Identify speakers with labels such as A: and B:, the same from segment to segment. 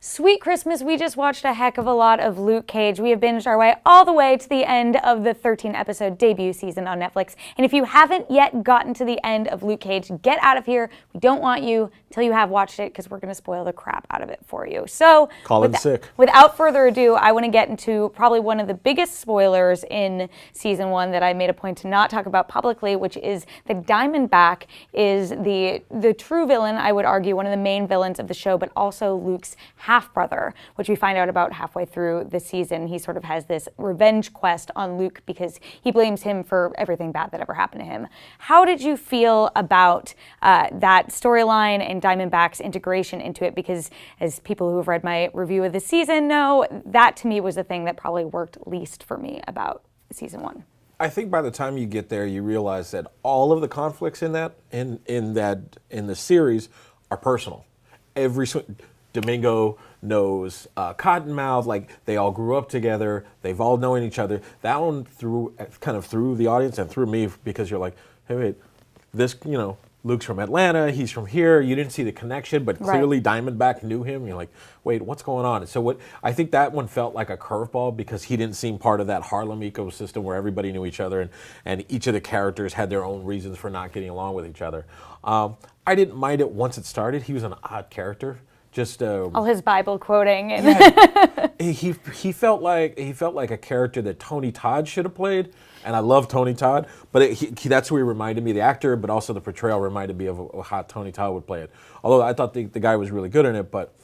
A: Sweet Christmas, we just watched a heck of a lot of Luke Cage. We have binged our way all the way to the end of the 13-episode debut season on Netflix. And if you haven't yet gotten to the end of Luke Cage, get out of here. We don't want you until you have watched it because we're going to spoil the crap out of it for you. So,
B: Call in sick.
A: Without further ado, I want to get into probably one of the biggest spoilers in season one that I made a point to not talk about publicly, which is that Diamondback is the true villain, I would argue, one of the main villains of the show, but also Luke's half-brother, which we find out about halfway through the season. He sort of has this revenge quest on Luke because he blames him for everything bad that ever happened to him. How did you feel about that storyline and Diamondback's integration into it? Because as people who have read my review of the season know, that to me was the thing that probably worked least for me about season one.
B: I think by the time you get there, you realize that all of the conflicts in the series are personal. Domingo knows Cottonmouth, like they all grew up together, they've all known each other. That one threw the audience and threw me because you're like, hey, wait, this, Luke's from Atlanta, he's from here. You didn't see the connection, but clearly Diamondback knew him. You're like, wait, what's going on? And so I think that one felt like a curveball because he didn't seem part of that Harlem ecosystem where everybody knew each other and each of the characters had their own reasons for not getting along with each other. I didn't mind it once it started. He was an odd character. Just all
A: his Bible quoting, and
B: yeah, he felt like a character that Tony Todd should have played, and I love Tony Todd, but that's who he reminded me, the actor, but also the portrayal reminded me of how Tony Todd would play it. Although I thought the guy was really good in it, but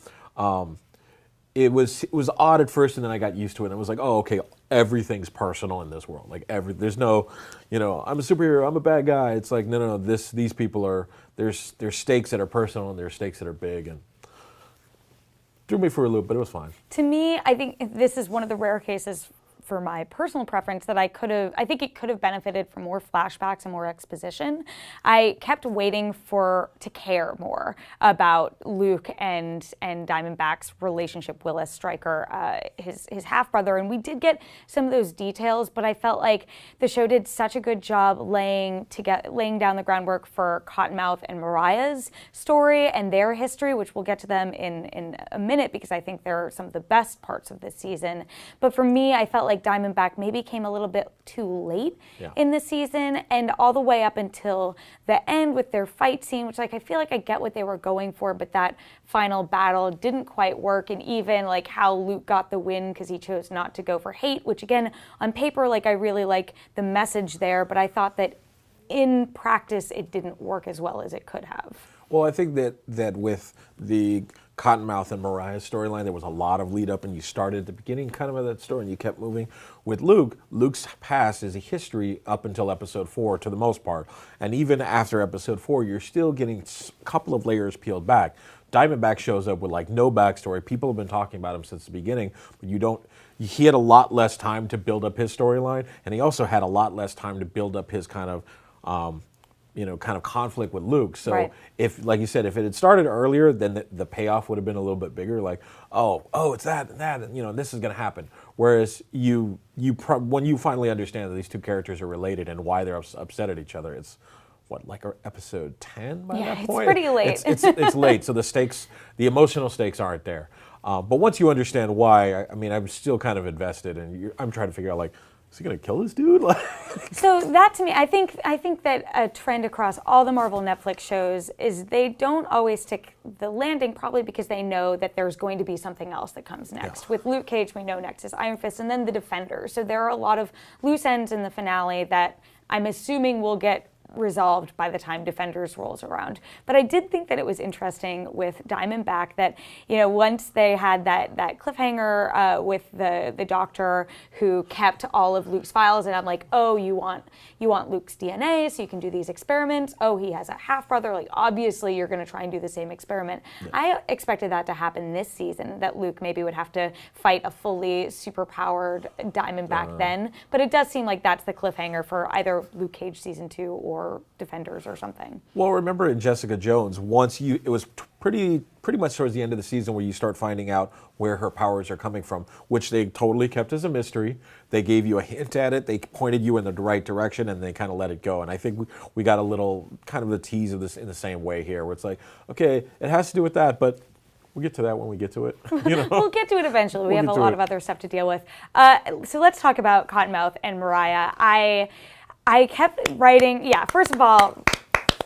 B: it was odd at first, and then I got used to it. And it was like, oh, okay, everything's personal in this world. Like there's no, I'm a superhero, I'm a bad guy. It's like no. These people are there's stakes that are personal and there's stakes that are big and. Threw me for a loop, but it was fine.
A: To me, I think this is one of the rare cases for my personal preference that I think it could have benefited from more flashbacks and more exposition. I kept waiting to care more about Luke and Diamondback's relationship, Willis Stryker, his half-brother, and we did get some of those details, but I felt like the show did such a good job laying down the groundwork for Cottonmouth and Mariah's story and their history, which we'll get to them in a minute because I think they're some of the best parts of this season. But for me, I felt like Diamondback maybe came a little bit too late in the season and all the way up until the end with their fight scene, which I feel like I get what they were going for, but that final battle didn't quite work. And even like how Luke got the win because he chose not to go for hate, which again, on paper, I really like the message there, but I thought that in practice, it didn't work as well as it could have.
B: Well, I think that with the Cottonmouth and Mariah's storyline, there was a lot of lead up, and you started at the beginning kind of that story, and you kept moving. With Luke's past is a history up until episode 4 to the most part, and even after episode 4, you're still getting a couple of layers peeled back. Diamondback shows up with no backstory. People have been talking about him since the beginning, but he had a lot less time to build up his storyline, and he also had a lot less time to build up his kind of conflict with Luke. So if, like you said, if it had started earlier, then the payoff would have been a little bit bigger. Like, it's that, and this is going to happen. Whereas when you finally understand that these two characters are related and why they're upset at each other, it's episode 10 by that point?
A: It's pretty late.
B: It's late, so the emotional stakes aren't there. But once you understand why, I'm still kind of invested, and I'm trying to figure out, is he going to kill this dude?
A: So that to me, I think that a trend across all the Marvel Netflix shows is they don't always stick the landing, probably because they know that there's going to be something else that comes next. Yeah. With Luke Cage, we know next is Iron Fist and then the Defenders. So there are a lot of loose ends in the finale that I'm assuming will get resolved by the time Defenders rolls around. But I did think that it was interesting with Diamondback that, once they had that cliffhanger with the doctor who kept all of Luke's files, and I'm like, oh, you want Luke's DNA so you can do these experiments. Oh, he has a half-brother. Obviously you're going to try and do the same experiment. Yeah. I expected that to happen this season, that Luke maybe would have to fight a fully superpowered Diamondback then. But it does seem like that's the cliffhanger for either Luke Cage season 2 or Defenders or something.
B: Well, remember in Jessica Jones, it was pretty much towards the end of the season where you start finding out where her powers are coming from, which they totally kept as a mystery. They gave you a hint at it, they pointed you in the right direction, and they kind of let it go. And I think we got a little kind of the tease of this in the same way here, where it's like, okay, it has to do with that, but We'll get to that when we get to it.
A: We'll get to it eventually. We have a lot of other stuff to deal with. So let's talk about Cottonmouth and Mariah. I kept writing, first of all,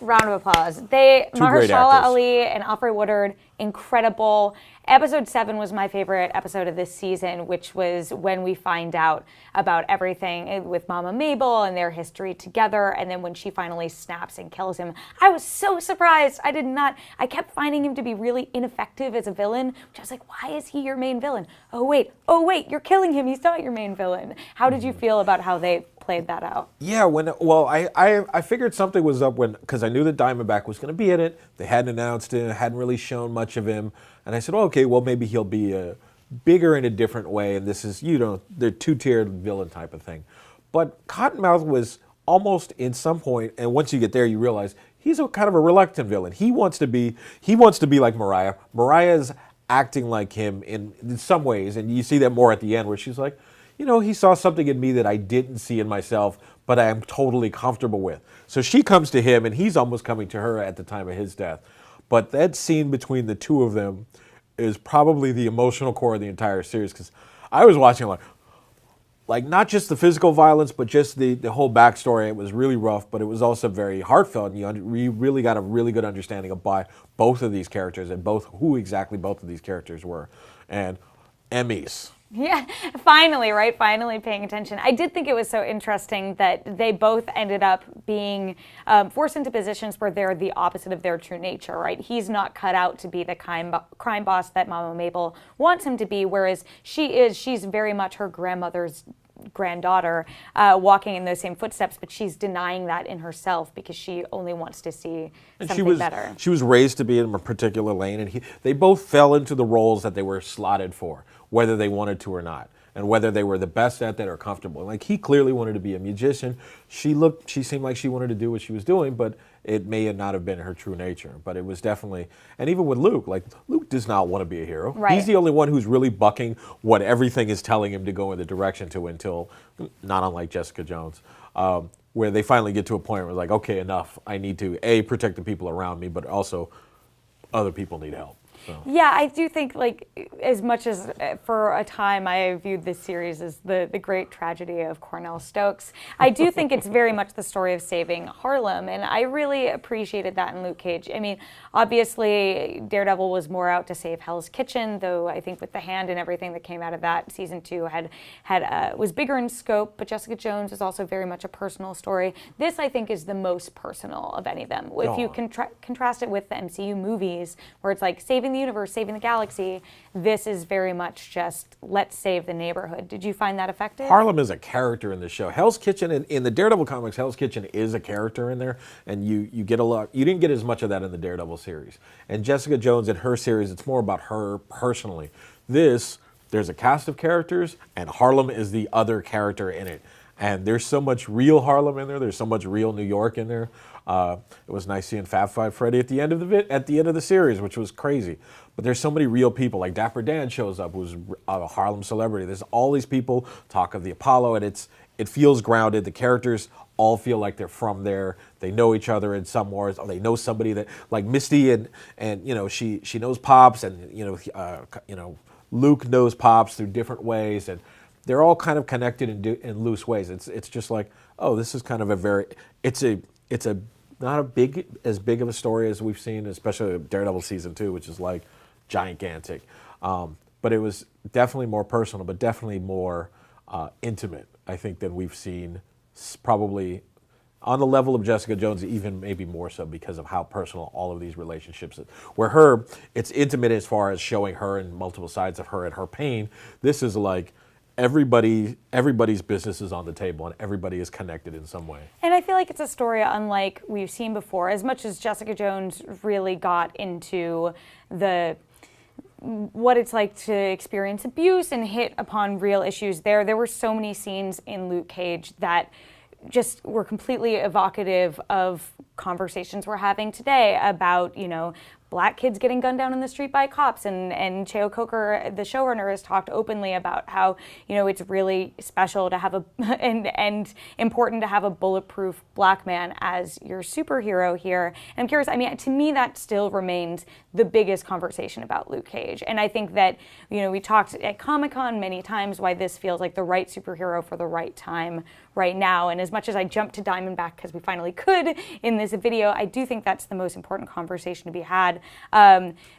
A: round of applause. Mahershala Ali and Alfre Woodard, incredible. Episode 7 was my favorite episode of this season, which was when we find out about everything with Mama Mabel and their history together. And then when she finally snaps and kills him, I was so surprised. I kept finding him to be really ineffective as a villain, which I was like, why is he your main villain? Oh wait, you're killing him. He's not your main villain. How did you feel about how they played that out?
B: Yeah, I figured something was up because I knew that Diamondback was going to be in it. They hadn't announced it, hadn't really shown much of him. And I said, okay, well, maybe he'll be bigger in a different way. And this is, the two-tiered villain type of thing. But Cottonmouth was almost in some point, and once you get there, you realize he's kind of a reluctant villain. He wants to be like Mariah. Mariah's acting like him in some ways, and you see that more at the end where she's like, he saw something in me that I didn't see in myself, but I am totally comfortable with. So she comes to him, and he's almost coming to her at the time of his death. But that scene between the two of them is probably the emotional core of the entire series, because I was watching like not just the physical violence, but just the whole backstory. It was really rough, but it was also very heartfelt, and you really got a really good understanding of both of these characters and who exactly both of these characters were. And Emmys.
A: Yeah, finally, right? Finally paying attention. I did think it was so interesting that they both ended up being forced into positions where they're the opposite of their true nature, right? He's not cut out to be the crime boss that Mama Mabel wants him to be, whereas she's very much her grandmother's granddaughter, walking in those same footsteps, but she's denying that in herself because she only wants to see something better. She was
B: raised to be in a particular lane, and they both fell into the roles that they were slotted for, whether they wanted to or not, and whether they were the best at that or comfortable. Like, he clearly wanted to be a magician. She seemed like she wanted to do what she was doing, but it may not have been her true nature. But it was definitely, and even with Luke, Luke does not want to be a hero.
A: Right.
B: He's the only one who's really bucking what everything is telling him to go in the direction to, until, not unlike Jessica Jones, where they finally get to a point where it's like, okay, enough. I need to, A, protect the people around me, but also other people need help. So.
A: Yeah, I do think, as much as for a time I viewed this series as the great tragedy of Cornell Stokes, I do think it's very much the story of saving Harlem, and I really appreciated that in Luke Cage. I mean, obviously, Daredevil was more out to save Hell's Kitchen, though I think with the hand and everything that came out of that, season 2 was bigger in scope, but Jessica Jones is also very much a personal story. This, I think, is the most personal of any of them. If you contrast it with the MCU movies, where it's like saving the universe, saving the galaxy, this is very much just let's save the neighborhood. Did you find that effective?
B: Harlem is a character in the show. Hell's Kitchen, in the Daredevil comics, Hell's Kitchen is a character in there, and you get a lot. You didn't get as much of that in the Daredevil series. And Jessica Jones, in her series, it's more about her personally. There's a cast of characters, and Harlem is the other character in it. And there's so much real Harlem in there. There's so much real New York in there. It was nice seeing Fab Five Freddy at the end of the series, which was crazy. But there's so many real people. Like Dapper Dan shows up, who's a Harlem celebrity. There's all these people talk of the Apollo, and it feels grounded. The characters all feel like they're from there. They know each other in some ways, or they know somebody that, like Misty, and she knows Pops, and Luke knows Pops through different ways, and they're all kind of connected in loose ways. It's just like, oh, this is kind of it's not as big of a story as we've seen, especially Daredevil season 2, which is like gigantic. But it was definitely more personal, but definitely more intimate, I think, than we've seen, probably on the level of Jessica Jones, even maybe more so because of how personal all of these relationships is. Where it's intimate as far as showing her and multiple sides of her and her pain. This is like, everybody's business is on the table, and everybody is connected in some way.
A: And I feel like it's a story unlike we've seen before. As much as Jessica Jones really got into what it's like to experience abuse and hit upon real issues there were so many scenes in Luke Cage that just were completely evocative of conversations we're having today about, black kids getting gunned down in the street by cops. And Cheo Coker, the showrunner, has talked openly about how, it's really special to have and important to have a bulletproof black man as your superhero here. And I'm curious, to me, that still remains the biggest conversation about Luke Cage. And I think that, we talked at Comic-Con many times why this feels like the right superhero for the right time right now. And as much as I jumped to Diamondback because we finally could in this video, I do think that's the most important conversation to be had.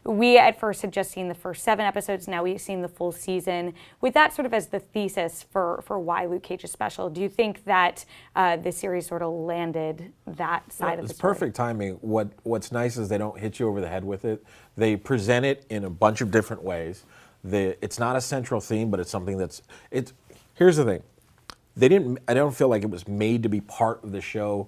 A: We at first had just seen the first 7 episodes. Now we've seen the full season. With that sort of as the thesis for why Luke Cage is special, do you think that this series sort of landed that side of the story?
B: It's perfect timing. What's nice is they don't hit you over the head with it. They present it in a bunch of different ways. It's not a central theme, but it's something here's the thing. I don't feel like it was made to be part of the show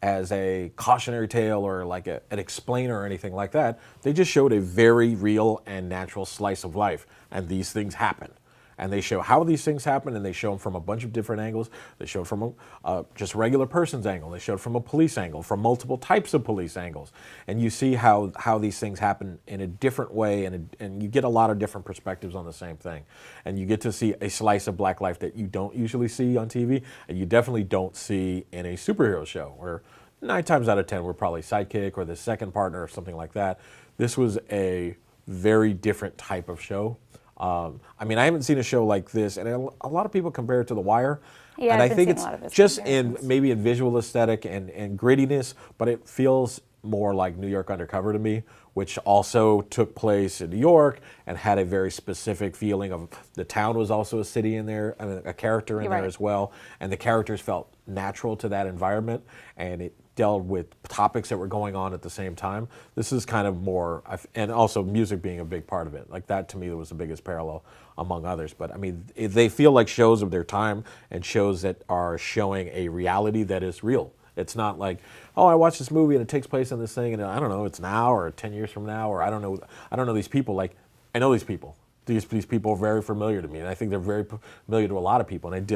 B: as a cautionary tale or like an explainer or anything like that. They just showed a very real and natural slice of life, and these things happen. And they show how these things happen, and they show them from a bunch of different angles. They show it from a just regular person's angle. They show it from a police angle, from multiple types of police angles. And you see how these things happen in a different way, and you get a lot of different perspectives on the same thing. And you get to see a slice of black life that you don't usually see on TV, and you definitely don't see in a superhero show, where 9 times out of 10 we're probably sidekick or the second partner or something like that. This was a very different type of show. I haven't seen a show like this, and a lot of people compare it to The Wire.
A: Yeah,
B: and
A: I've
B: I think it's just maybe in visual aesthetic and grittiness, but it feels more like New York Undercover to me, which also took place in New York and had a very specific feeling of the town was also a city in there, a character in there as well, and the characters felt natural to that environment, and it dealt with topics that were going on at the same time. This is kind of more, and also music being a big part of it. Like that to me was the biggest parallel among others. But they feel like shows of their time and shows that are showing a reality that is real. It's not like, oh, I watched this movie and it takes place in this thing and I don't know, it's now or 10 years from now, or I don't know these people. Like, I know these people. These people are very familiar to me, and I think they're very familiar to a lot of people. And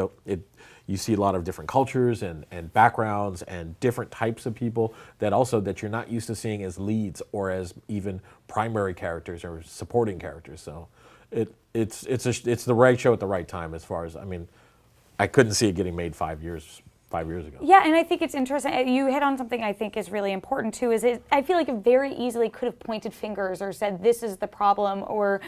B: you see a lot of different cultures and backgrounds and different types of people that you're not used to seeing as leads or as even primary characters or supporting characters. So it's the right show at the right time. As far as I couldn't see it getting made 5 years ago.
A: Yeah, and I think it's interesting. You hit on something I think is really important too. I feel like it very easily could have pointed fingers or said this is the problem, or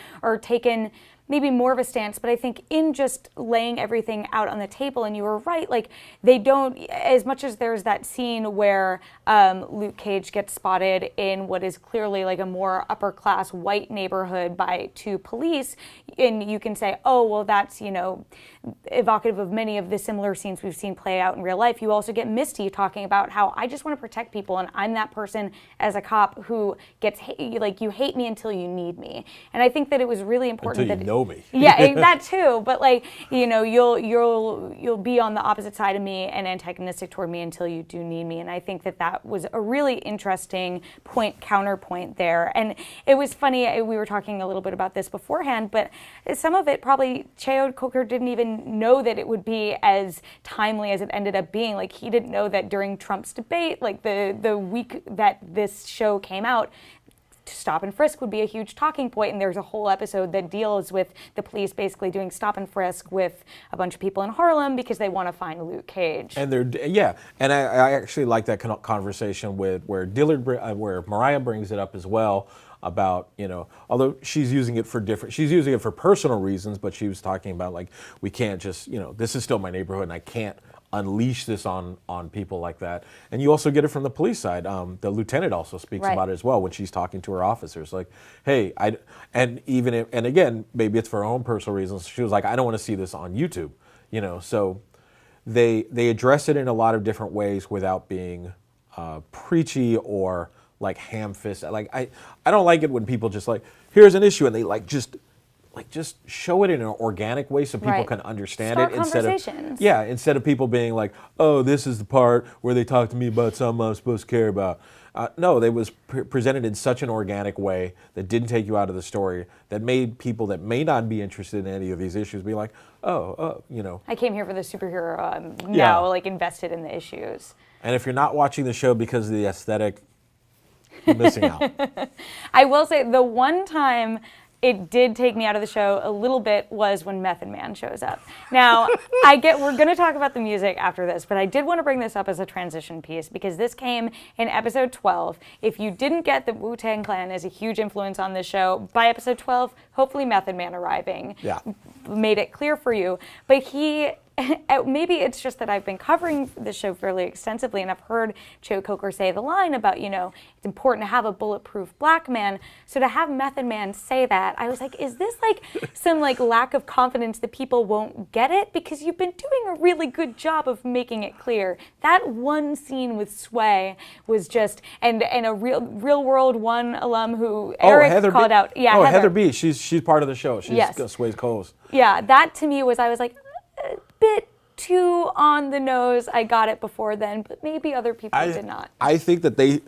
A: taken maybe more of a stance, but I think in just laying everything out on the table, and you were right, like they don't, as much as there's that scene where Luke Cage gets spotted in what is clearly like a more upper class white neighborhood by 2 police, and you can say, oh, well, that's, evocative of many of the similar scenes we've seen play out in real life. You also get Misty talking about how I just want to protect people, and I'm that person as a cop who gets, like, you hate me until you need me. And I think that it was really important
B: until you know me.
A: Yeah, that too. But like, you'll be on the opposite side of me and antagonistic toward me until you do need me. And I think that was a really interesting counterpoint there. And it was funny, we were talking a little bit about this beforehand, but some of it probably Cheo Coker didn't even know that it would be as timely as it ended up being. Like, he didn't know that during Trump's debate, like the week that this show came out, stop and frisk would be a huge talking point, and there's a whole episode that deals with the police basically doing stop and frisk with a bunch of people in Harlem because they want to find Luke Cage.
B: And and I actually like that conversation with where Mariah brings it up as well about, although she's using it for personal reasons, but she was talking about, like, we can't just, this is still my neighborhood and I can't unleash this on people like that. And you also get it from the police side. The lieutenant also speaks about it as well when she's talking to her officers, like, hey, and again, maybe it's for her own personal reasons. She was like, I don't want to see this on YouTube, so they address it in a lot of different ways without being preachy or like ham-fisted. Like, I don't like it when people just like, here's an issue, and they just show it in an organic way so people can understand it instead of people being like, oh, this is the part where they talk to me about something I'm supposed to care about. No, they was presented in such an organic way that didn't take you out of the story, that made people that may not be interested in any of these issues be like, oh, I came here for the superhero. I'm now like invested in the issues. And if you're not watching the show because of the aesthetic, You're missing out.
A: I will say the one time it did take me out of the show a little bit was when Method Man shows up. Now, we're going to talk about the music after this, but I did want to bring this up as a transition piece because this came in episode 12. If you didn't get that Wu-Tang Clan is a huge influence on this show, by episode 12, hopefully Method Man arriving made it clear for you. But maybe it's just that I've been covering this show fairly extensively, and I've heard Cheo Coker say the line about, it's important to have a bulletproof black man. So to have Method Man say that, I was like, is this like some like lack of confidence that people won't get it? Because you've been doing a really good job of making it clear. That one scene with Sway was just, and a Real World 1 alum who Eric called out.
B: Yeah, Heather B. She's part of the show. She's Sway's co-host.
A: Yeah, that to me I was like, a bit too on the nose. I got it before then, but maybe other people did not.
B: I think that they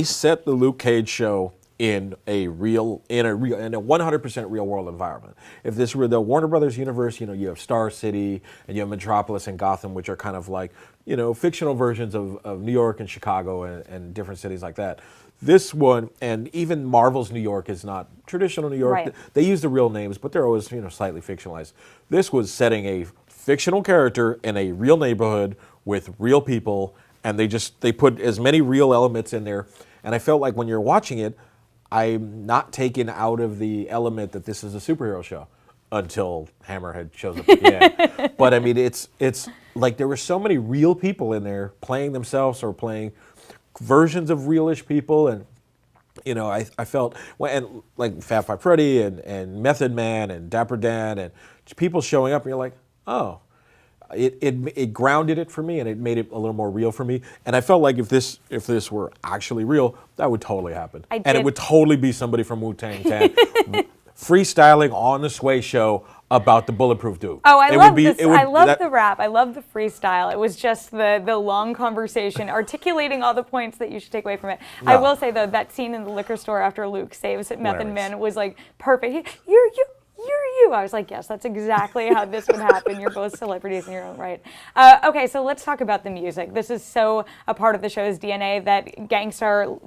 B: set the Luke Cage show in a 100% real world environment. If this were the Warner Brothers universe, you have Star City and you have Metropolis and Gotham, which are kind of like, fictional versions of New York and Chicago and different cities like that. This one, and even Marvel's New York is not traditional New York.
A: Right.
B: They use the real names, but they're always, slightly fictionalized. This was setting a fictional character in a real neighborhood with real people, and they put as many real elements in there. And I felt like when you're watching it, I'm not taken out of the element that this is a superhero show until Hammerhead shows up at the end. But I mean, it's like there were so many real people in there playing themselves or playing versions of realish people, and I felt and like Fat Five Freddy and Method Man and Dapper Dan and people showing up, and you're like, oh, it grounded it for me, and it made it a little more real for me. And I felt like if this were actually real, that would totally happen, and it would totally be somebody from Wu-Tang Clan freestyling on the Sway show about the bulletproof dude.
A: Oh, I love this. I love the rap. I love the freestyle. It was just the long conversation, articulating all the points that you should take away from it. No. I will say, though, that scene in the liquor store after Luke saves Method Man was like perfect. You're you. I was like, yes, that's exactly how this would happen. You're both celebrities in your own right. Okay, so let's talk about the music. This is so a part of the show's DNA that Gangstar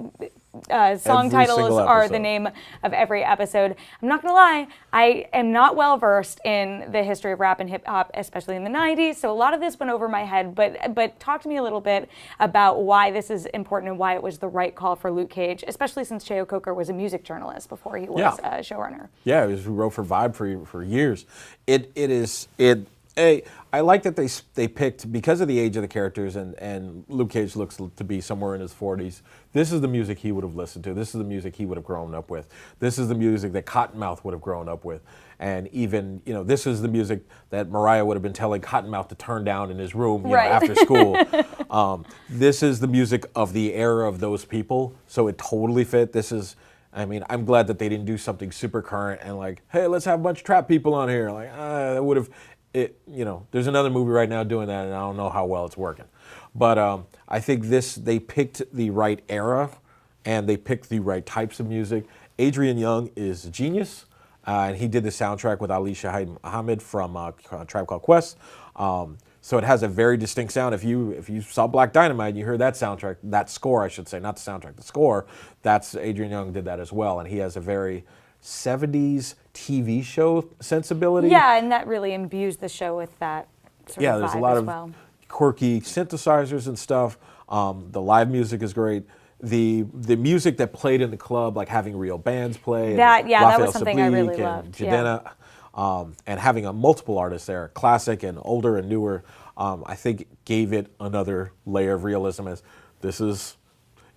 A: song titles are the name of every episode. I'm not gonna lie, I am not well versed in the history of rap and hip hop, especially in the 90s, so a lot of this went over my head, but talk to me a little bit about why this is important and why it was the right call for Luke Cage, especially since Cheo Coker was a music journalist before he was a showrunner. Yeah,
B: he wrote for Vibe for years. I like that they picked, because of the age of the characters, and Luke Cage looks to be somewhere in his 40s, this is the music he would have listened to. This is the music he would have grown up with. This is the music that Cottonmouth would have grown up with. And even, this is the music that Mariah would have been telling Cottonmouth to turn down in his room after school. This is the music of the era of those people, so it totally fit. I'm glad that they didn't do something super current and like, hey, let's have a bunch of trap people on here. Like, that would have... there's another movie right now doing that, and I don't know how well it's working. But I think they picked the right era, and they picked the right types of music. Adrian Young is a genius, and he did the soundtrack with Ali Shaheed Muhammad from Tribe Called Quest. So it has a very distinct sound. If you saw Black Dynamite and you heard that soundtrack, that score, I should say, not the soundtrack, the score, that's Adrian Young did that as well, and he has a very 70s TV show sensibility.
A: Yeah, and that really imbues the show with that sort of vibe
B: there's a lot
A: of
B: quirky synthesizers and stuff. The live music is great. The music that played in the club, like having real bands play.
A: That was something I really loved.
B: Jadena, and having multiple artists there, classic and older and newer, I think gave it another layer of realism. As this is.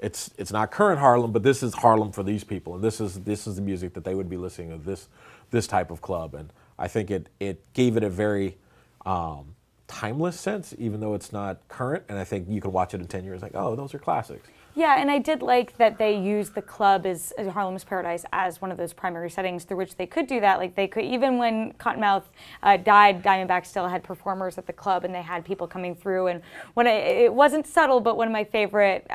B: It's not current Harlem, but this is Harlem for these people, and this is the music that they would be listening to, this type of club, and I think it gave it a very timeless sense, even though it's not current, and I think you can watch it in 10 years like, oh, those are classics.
A: Yeah, and I did like that they used the club as Harlem's Paradise as one of those primary settings through which they could do that. Like they could, even when Cottonmouth died, Diamondback still had performers at the club, and they had people coming through. And it wasn't subtle, but one of my favorite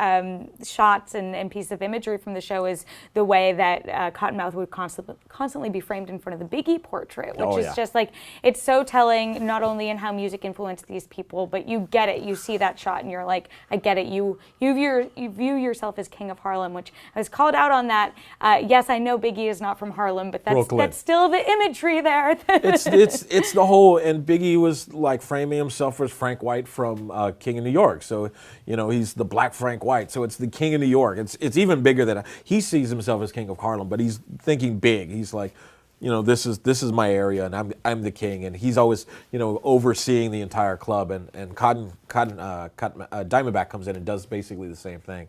A: shots and pieces of imagery from the show is the way that Cottonmouth would constantly be framed in front of the Biggie portrait, which is just like, it's so telling, not only in how music influenced these people, but you get it. You see that shot, and you're like, I get it. You view view yourself as King of Harlem, which I was called out on that. Yes, I know Biggie is not from Harlem, but that's still the imagery there.
B: it's the whole, and Biggie was like framing himself as Frank White from King of New York. So, he's the Black Frank White. So it's the King of New York. It's even bigger than he sees himself as King of Harlem, but he's thinking big. He's like, this is my area, and I'm the king, and he's always, overseeing the entire club. And Diamondback comes in and does basically the same thing.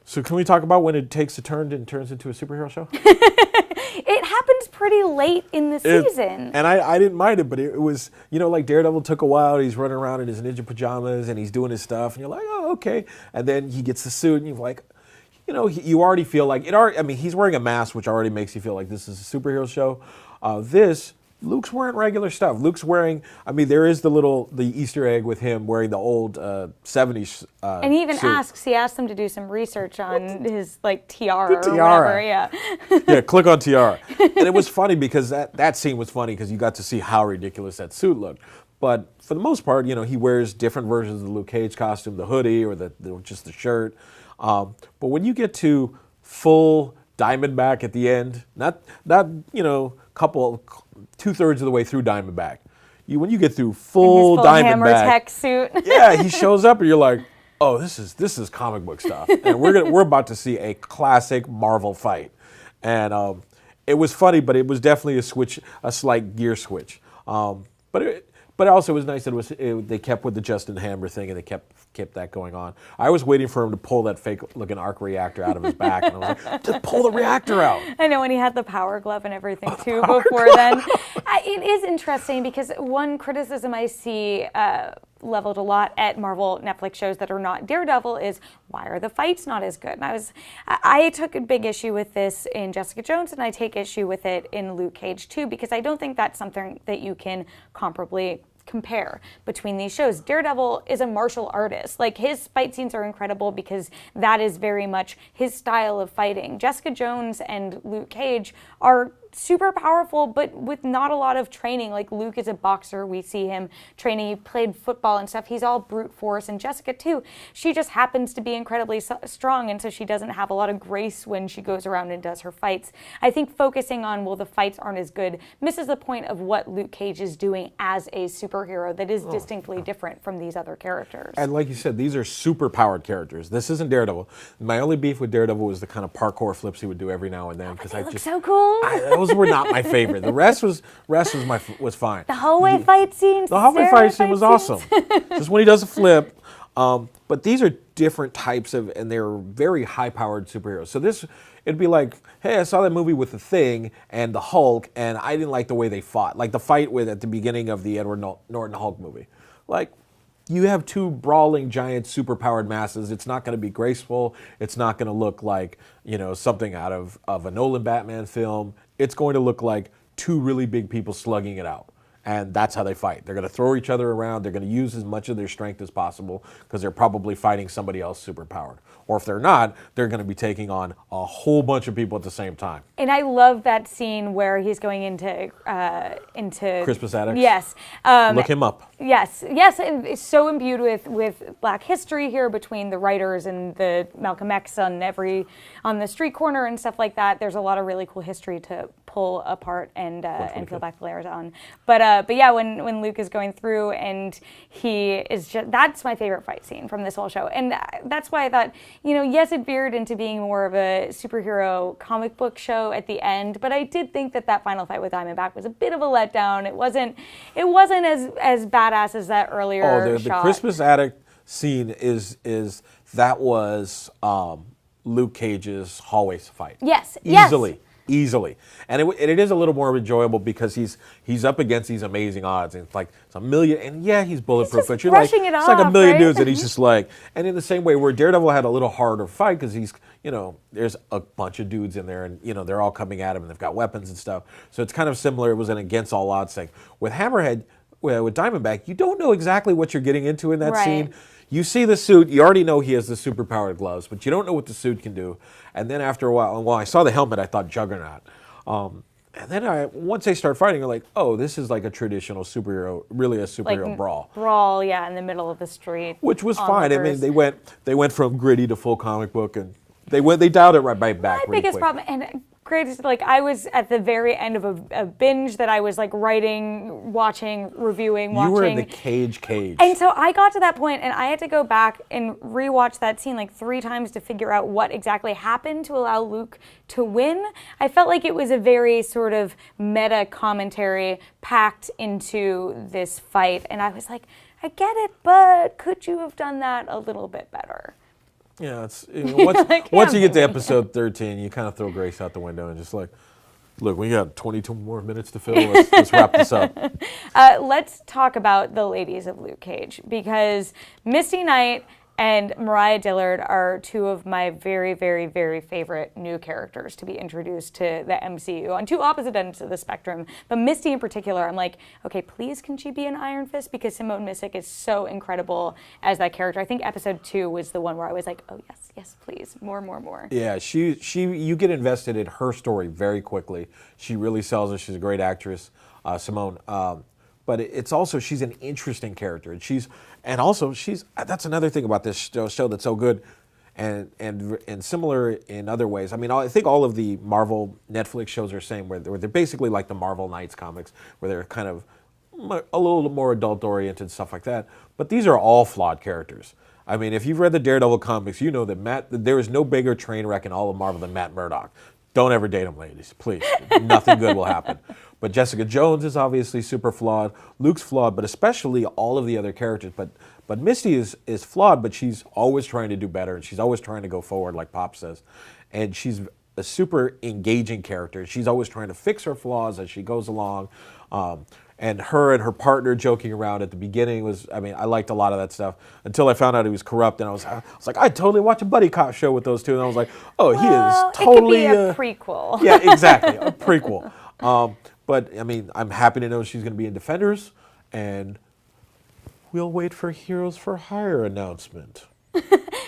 B: So can we talk about when it takes a turn and turns into a superhero show?
A: It happens pretty late in the season.
B: And I didn't mind it, but it was, like Daredevil took a while. He's running around in his ninja pajamas, and he's doing his stuff, and you're like, oh, okay. And then he gets the suit, and you're like, you already feel like it. He's wearing a mask, which already makes you feel like this is a superhero show. Luke's wearing regular stuff. Luke's wearing. There is the Easter egg with him wearing the old '70s.
A: And he even asks. He asked them to do some research on his tiara.
B: The tiara.
A: Or whatever, yeah.
B: Yeah, click on tiara. And it was funny because that scene was funny because you got to see how ridiculous that suit looked. But for the most part, he wears different versions of the Luke Cage costume, the hoodie or just the shirt. But when you get to full Diamondback at the end, not 2/3 of the way through Diamondback, when you get through full Diamondback,
A: Hammer tech suit,
B: yeah, he shows up and you're like, oh, this is comic book stuff, and we're about to see a classic Marvel fight, and it was funny, but it was definitely a slight gear switch, But also it was nice that they kept with the Justin Hammer thing, and they kept that going on. I was waiting for him to pull that fake-looking arc reactor out of his back, and I was like, just pull the reactor out.
A: I know, when he had the power glove and everything, too, before then. It is interesting because one criticism I see leveled a lot at Marvel Netflix shows that are not Daredevil is, why are the fights not as good? And I took a big issue with this in Jessica Jones, and I take issue with it in Luke Cage, too, because I don't think that's something that you can comparably compare between these shows. Daredevil is a martial artist. His fight scenes are incredible because that is very much his style of fighting. Jessica Jones and Luke Cage are super powerful, but with not a lot of training. Luke is a boxer. We see him training. He played football and stuff. He's all brute force. And Jessica, too, she just happens to be incredibly strong, and so she doesn't have a lot of grace when she goes around and does her fights. I think focusing on, the fights aren't as good, misses the point of what Luke Cage is doing as a superhero that is distinctly different from these other characters.
B: And like you said, these are super-powered characters. This isn't Daredevil. My only beef with Daredevil was the kind of parkour flips he would do every now and then.
A: Because they look so cool.
B: Those were not my favorite. The rest was fine.
A: The hallway fight scenes.
B: The hallway fight scene was awesome. Just when he does a flip. But these are different types of, and they're very high-powered superheroes. So it'd be like, hey, I saw that movie with the Thing and the Hulk, and I didn't like the way they fought. Like the fight at the beginning of the Edward Norton Hulk movie. You have two brawling giant superpowered masses. It's not going to be graceful. It's not going to look like, something out of a Nolan Batman film. It's going to look like two really big people slugging it out. And that's how they fight. They're going to throw each other around. They're going to use as much of their strength as possible because they're probably fighting somebody else superpowered. Or if they're not, they're going to be taking on a whole bunch of people at the same time.
A: And I love that scene where he's going into
B: Crispus Attucks?
A: Yes.
B: Look him up.
A: Yes. And it's so imbued with Black history here between the writers and the Malcolm X on the street corner and stuff like that. There's a lot of really cool history to pull apart and peel back the layers on. But yeah, when Luke is going through and he is that's my favorite fight scene from this whole show. And that's why I thought, yes, it veered into being more of a superhero comic book show at the end, but I did think that final fight with Diamondback was a bit of a letdown. It wasn't as badass as that earlier shot.
B: The Crispus Attucks scene that was Luke Cage's hallway fight.
A: Yes.
B: Easily. And it is a little more enjoyable because he's up against these amazing odds, and it's a million, and yeah, he's bulletproof, but you're like, it's like a million dudes, and he's just like, and in the same way where Daredevil had a little harder fight because he's, there's a bunch of dudes in there, and they're all coming at him, and they've got weapons and stuff, so it's kind of similar. It was an against all odds thing. With Hammerhead, with Diamondback, you don't know exactly what you're getting into in that scene. You see the suit, you already know he has the super-powered gloves, but you don't know what the suit can do. And then after a while, I saw the helmet, I thought Juggernaut. And then once they start fighting, you're like, oh, this is like a traditional superhero, really a superhero brawl.
A: Brawl, yeah, in the middle of the street.
B: Which was fine. I mean, they went from gritty to full comic book, and they dialed it right back.
A: My biggest problem, and great, like I was at the very end of a binge that I was like writing, watching, reviewing, watching.
B: You were in the cage.
A: And so I got to that point, and I had to go back and rewatch that scene like 3 times to figure out what exactly happened to allow Luke to win. I felt like it was a very sort of meta commentary packed into this fight, and I was like, I get it, but could you have done that a little bit better?
B: Yeah, once you get to episode 13, you kind of throw Grace out the window and just like, look, we got 22 more minutes to fill. Let's wrap this up.
A: Let's talk about the ladies of Luke Cage, because Misty Knight and Mariah Dillard are 2 of my very, very, very favorite new characters to be introduced to the MCU on 2 opposite ends of the spectrum. But Misty in particular, I'm like, okay, please can she be an Iron Fist? Because Simone Missick is so incredible as that character. I think episode 2 was the one where I was like, oh yes, please, more.
B: Yeah, you get invested in her story very quickly. She really sells it. She's a great actress, Simone. But it's also, she's an interesting character, and also that's another thing about this show that's so good, and similar in other ways. I mean, I think all of the Marvel Netflix shows are the same, where they're basically like the Marvel Knights comics, where they're kind of a little more adult oriented, stuff like that. But these are all flawed characters. I mean, if you've read the Daredevil comics, you know that there is no bigger train wreck in all of Marvel than Matt Murdock. Don't ever date him, ladies, please. Nothing good will happen. But Jessica Jones is obviously super flawed. Luke's flawed, but especially all of the other characters. But Misty is flawed, but she's always trying to do better, and she's always trying to go forward, like Pop says. And she's a super engaging character. She's always trying to fix her flaws as she goes along. And her partner joking around at the beginning I liked a lot of that stuff until I found out he was corrupt, and I was like, I'd totally watch a buddy cop show with those 2. And I was like, oh, he is totally.
A: It could be a prequel.
B: Yeah, exactly, a prequel. But I mean, I'm happy to know she's going to be in Defenders, and we'll wait for Heroes for Hire announcement.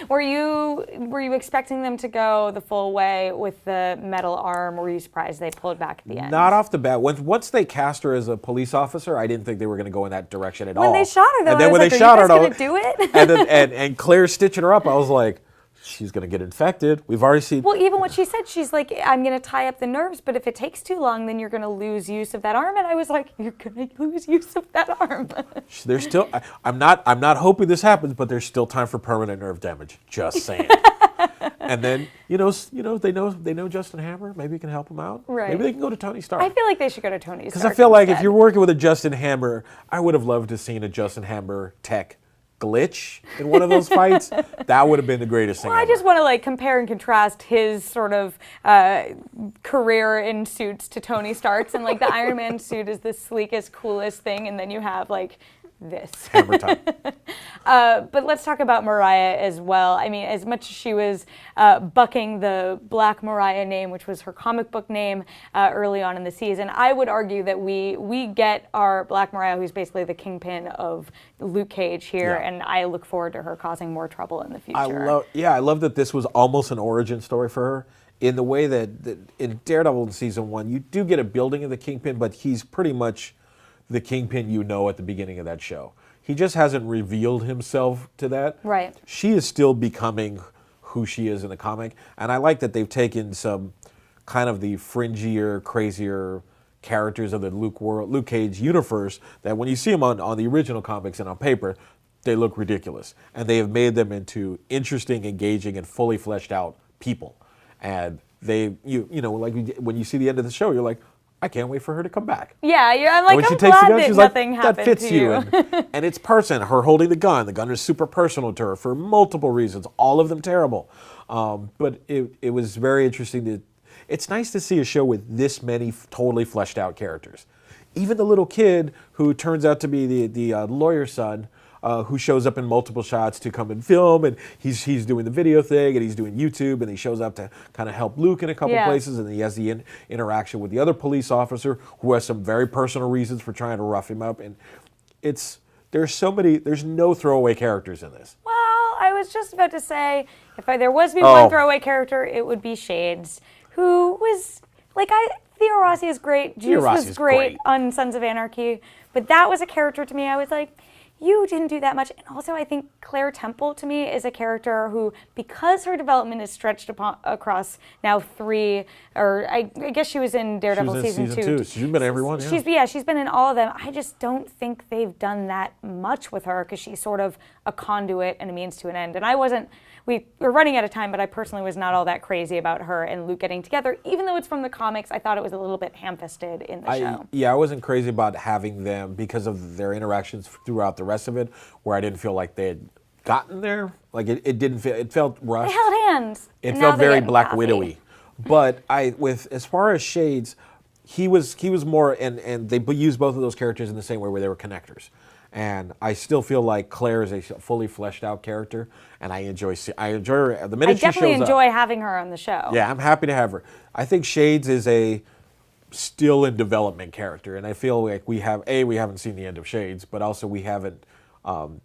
A: Were you expecting them to go the full way with the metal arm, or were you surprised they pulled back at the end?
B: Not off the bat. Once they cast her as a police officer, I didn't think they were going to go in that direction at all.
A: When they shot her, though,
B: and then
A: I was
B: when
A: like,
B: they shot her,
A: going to do it?
B: and Claire's stitching her up, I was like, she's going to get infected. We've already seen.
A: Well, even what she said, she's like, I'm going to tie up the nerves, but if it takes too long, then you're going to lose use of that arm. And I was like, you're going to lose use of that arm.
B: There's still. I'm not hoping this happens, but there's still time for permanent nerve damage. Just saying. And then they know Justin Hammer. Maybe he can help him out.
A: Right.
B: Maybe they can go to Tony Stark.
A: I feel like they should go to Tony Stark.
B: Because I feel like if you're working with a Justin Hammer, I would have loved to have seen a Justin Hammer tech glitch in one of those fights. That would have been the greatest thing ever.
A: I just want to compare and contrast his sort of career in suits to Tony Stark's, and the Iron Man suit is the sleekest, coolest thing, and then you have this.
B: Hammer time.
A: But let's talk about Mariah as well. I mean, as much as she was bucking the Black Mariah name, which was her comic book name early on in the season, I would argue that we get our Black Mariah, who's basically the kingpin of Luke Cage here, and I look forward to her causing more trouble in the future.
B: I love that this was almost an origin story for her, in the way that in Daredevil in season 1, you do get a building of the kingpin, but he's pretty much the kingpin at the beginning of that show. He just hasn't revealed himself to that.
A: Right.
B: She is still becoming who she is in the comic, and I like that they've taken some kind of the fringier, crazier characters of the Luke Cage universe that when you see them on the original comics and on paper, they look ridiculous, and they have made them into interesting, engaging, and fully fleshed out people. And when you see the end of the show, you're like, I can't wait for her to come back.
A: Yeah, I'm like, I'm glad that nothing happened
B: that fits
A: to
B: you.
A: you.
B: And it's her holding the gun. The gun is super personal to her for multiple reasons, all of them terrible. But it was very interesting. It's nice to see a show with this many totally fleshed out characters. Even the little kid who turns out to be the lawyer's son, who shows up in multiple shots to come and film, and he's doing the video thing, and he's doing YouTube, and he shows up to kind of help Luke in a couple places, and he has the interaction with the other police officer who has some very personal reasons for trying to rough him up, and there's no throwaway characters in this.
A: Well, I was just about to say, if there was to be one throwaway character, it would be Shades, who was, I Theo Rossi is great.
B: Theo
A: Juice
B: Rossi
A: was
B: is
A: great
B: great.
A: on Sons of Anarchy. But that was a character to me, I was like, you didn't do that much. And also, I think Claire Temple, to me, is a character who, because her development is stretched across now 3, or I guess she was in Daredevil season 2.
B: She's been in everyone,
A: She's been in all of them. I just don't think they've done that much with her because she's sort of a conduit and a means to an end. And we're running out of time, but I personally was not all that crazy about her and Luke getting together. Even though it's from the comics, I thought it was a little bit ham-fisted in the show.
B: Yeah, I wasn't crazy about having them because of their interactions throughout the rest of it, where I didn't feel like they had gotten there. Like it didn't feel, it felt rushed.
A: They held hands.
B: It felt very Black Widowy. But as far as Shades, he was more, and they used both of those characters in the same way where they were connectors. And I still feel like Claire is a fully fleshed out character, and I enjoy her. The minute she shows up,
A: I definitely enjoy having her on the show.
B: Yeah, I'm happy to have her. I think Shades is a still in development character, and I feel like we haven't seen the end of Shades, but also we haven't.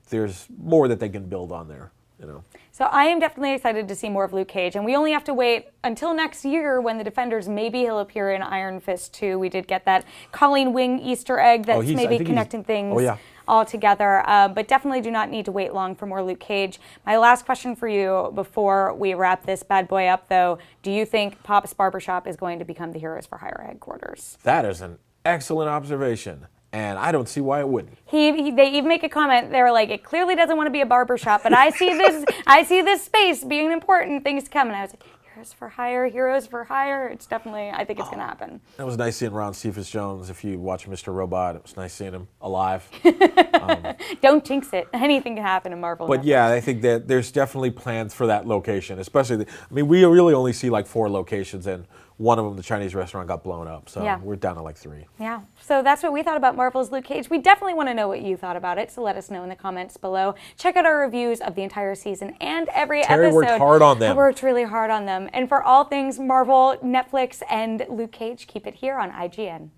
B: There's more that they can build on there, you know.
A: So I am definitely excited to see more of Luke Cage, and we only have to wait until next year when the Defenders, maybe he'll appear in Iron Fist 2. We did get that Colleen Wing Easter egg that's maybe connecting things.
B: Oh, yeah.
A: All together, but definitely do not need to wait long for more Luke Cage. My last question for you before we wrap this bad boy up, though, do you think Pop's Barbershop is going to become the Heroes for Hire headquarters?
B: That is an excellent observation, and I don't see why it wouldn't.
A: They even make a comment. They're like, it clearly doesn't want to be a barbershop, but I see this space being important, things to come. And I was like, Heroes for Hire. It's definitely, I think it's going to happen.
B: It was nice seeing Ron Cephas Jones. If you watch Mr. Robot, it was nice seeing him alive.
A: Don't jinx it. Anything can happen in Marvel.
B: But yeah, I think that there's definitely plans for that location, especially, we really only see like 4 locations, and one of them, the Chinese restaurant, got blown up. So we're down to like 3.
A: Yeah. So that's what we thought about Marvel's Luke Cage. We definitely want to know what you thought about it, so let us know in the comments below. Check out our reviews of the entire season and every episode.
B: Terry worked hard on them.
A: I worked really hard on them. And for all things Marvel, Netflix, and Luke Cage, keep it here on IGN.